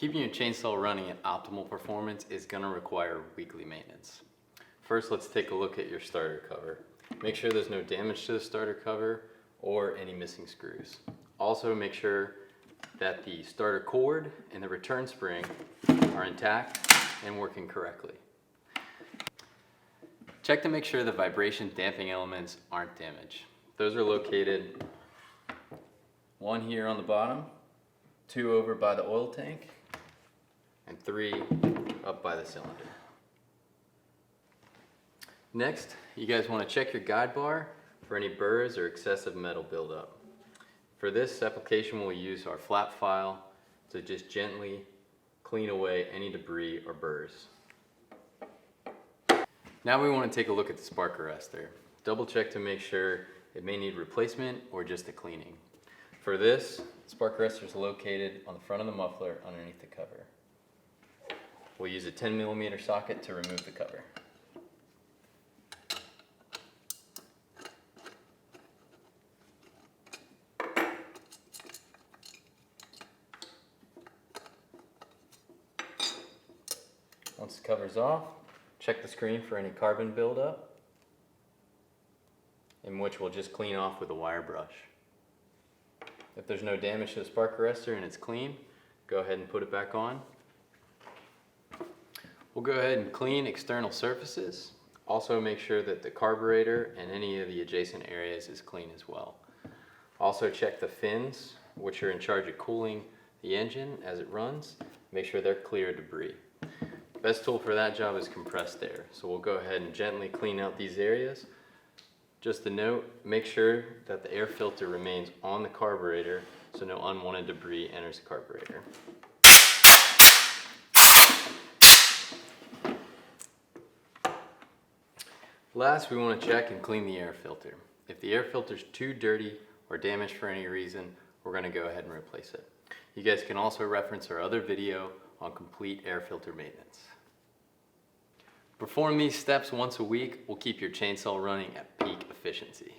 Keeping your chainsaw running at optimal performance is going to require weekly maintenance. First, let's take a look at your starter cover. Make sure there's no damage to the starter cover or any missing screws. Also, make sure that the starter cord and the return spring are intact and working correctly. Check to make sure the vibration damping elements aren't damaged. Those are located, one here on the bottom, 2 over by the oil tank, and 3 up by the cylinder. Next, you guys want to check your guide bar for any burrs or excessive metal buildup. For this application, we'll use our flap file to just gently clean away any debris or burrs. Now we want to take a look at the spark arrestor. Double check to make sure it may need replacement or just a cleaning. For this, spark arrestor is located on the front of the muffler underneath the cover. We'll use a 10mm socket to remove the cover. Once the cover's off, check the screen for any carbon buildup, in which we'll just clean off with a wire brush. If there's no damage to the spark arrestor and it's clean, go ahead and put it back on. We'll go ahead and clean external surfaces. Also make sure that the carburetor and any of the adjacent areas is clean as well. Also check the fins, which are in charge of cooling the engine as it runs. Make sure they're clear of debris. Best tool for that job is compressed air. So we'll go ahead and gently clean out these areas. Just a note, make sure that the air filter remains on the carburetor so no unwanted debris enters the carburetor. Last, we want to check and clean the air filter. If the air filter is too dirty or damaged for any reason, we're going to go ahead and replace it. You guys can also reference our other video on complete air filter maintenance. Perform these steps once a week will keep your chainsaw running at peak efficiency.